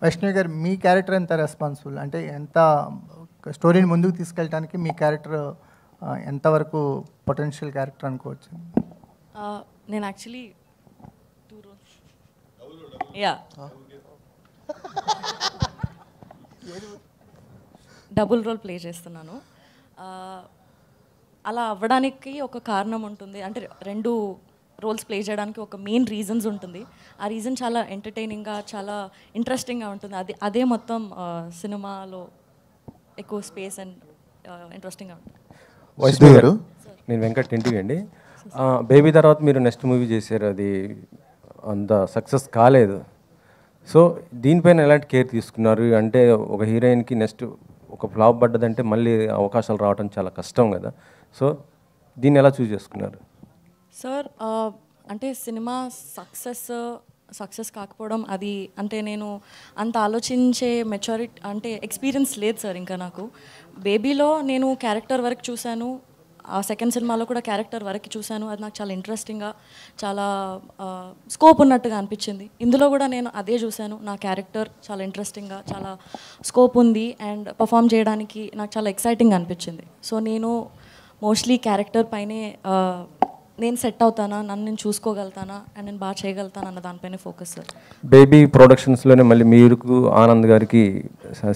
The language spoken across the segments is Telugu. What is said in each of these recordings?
వైష్ణవి గారు, మీ క్యారెక్టర్ ఎంత రెస్పాన్సిబుల్, అంటే ఎంత స్టోరీని ముందుకు తీసుకెళ్ళడానికి మీ క్యారెక్టర్ ఎంతవరకు పొటెన్షియల్ క్యారెక్టర్ అనుకోవచ్చు? నేను actually 2 roles, yeah, double role play చేస్తున్నాను. అలా అవ్వడానికి ఒక కారణం ఉంటుంది, అంటే 2 రోల్స్ ప్లే చేయడానికి ఒక మెయిన్ రీజన్స్ ఉంటుంది. ఆ రీజన్ చాలా ఎంటర్టైనింగ్గా, చాలా ఇంట్రెస్టింగ్గా ఉంటుంది. అదే మొత్తం సినిమాలో ఎక్కువ స్పేస్ అండ్ ఇంట్రెస్టింగ్గా ఉంటుంది. వైష్ణవి గారు, నేను వెంకట్ ఇంటివి అండి. బేబీ తర్వాత మీరు నెక్స్ట్ మూవీ చేశారు, అది అంత సక్సెస్ కాలేదు. సో దీనిపైన ఎలాంటి కేర్ తీసుకున్నారు? అంటే ఒక హీరోయిన్కి నెక్స్ట్ ఒక ఫ్లాప్ పడ్డదంటే మళ్ళీ అవకాశాలు రావడం చాలా కష్టం కదా. సో దీన్ని ఎలా చూస్ చేసుకున్నారు? సార్, అంటే సినిమా సక్సెస్ కాకపోవడం అది, అంటే నేను అంత ఆలోచించే మెచ్యూరిటీ అంటే ఎక్స్పీరియన్స్ లేదు సార్ ఇంకా నాకు. బేబీలో నేను క్యారెక్టర్ వరకు చూశాను, ఆ సెకండ్ సినిమాలో కూడా క్యారెక్టర్ వరకు చూశాను. అది నాకు చాలా ఇంట్రెస్టింగ్గా, చాలా స్కోప్ ఉన్నట్టుగా అనిపించింది. ఇందులో కూడా నేను అదే చూశాను, నా క్యారెక్టర్ చాలా ఇంట్రెస్టింగ్గా, చాలా స్కోప్ ఉంది అండ్ పర్ఫామ్ చేయడానికి నాకు చాలా ఎక్సైటింగ్ అనిపించింది. సో నేను మోస్ట్లీ క్యారెక్టర్ పైనే నేను సెట్ అవుతానా, నన్ను నేను చూసుకోగలుగుతానా అండ్ నేను బాగా చేయగలుగుతాను అన్న దానిపైన ఫోకస్ సార్. బేబీ ప్రొడక్షన్స్లోనే మళ్ళీ మీకు ఆనంద్ గారికి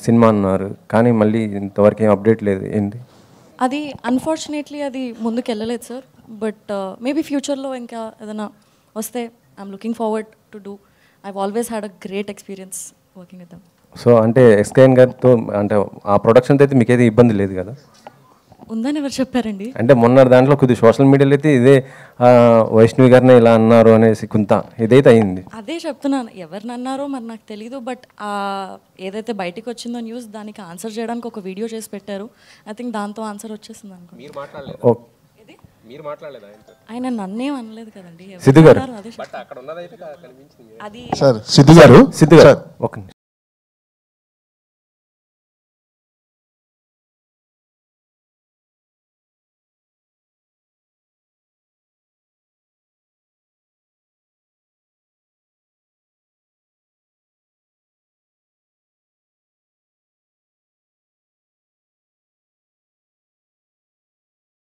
సినిమా అన్నారు, కానీ మళ్ళీ ఇంతవరకు ఏం అప్డేట్ లేదు, ఏంటి? అది అన్ఫార్చునేట్లీ అది ముందుకు వెళ్ళలేదు సార్. బట్ మేబీ ఫ్యూచర్లో ఇంకా ఏదైనా వస్తే I'm looking forward to do. I've always had a great experience working with them. So అంటే ఎస్కేఎన్ గారితో అంటే ఆ ప్రొడక్షన్తో అయితే మీకైతే ఇబ్బంది లేదు కదా? ఉందని ఎవరు చెప్పారండి? అంటే మొన్న దాంట్లో కొద్దిగా సోషల్ మీడియాలో అయితే ఇదే వైష్ణవి గారిని ఇలా అన్నారు అనేసి కొంత ఇదైతే అయింది. అదే చెప్తున్నాను, ఎవరిని అన్నారో మరి నాకు తెలీదు. బట్ ఏదైతే బయటికి వచ్చిందో న్యూస్, దానికి ఆన్సర్ చేయడానికి ఒక వీడియో చేసి పెట్టారు. ఐ థింక్ దాంతో ఆన్సర్ వచ్చేసింది అనుకో. ఆయన నన్నేం అనలేదు కదండి. సిద్ధు గారు, అది సిద్ధు గారు ఒక నిమిషం.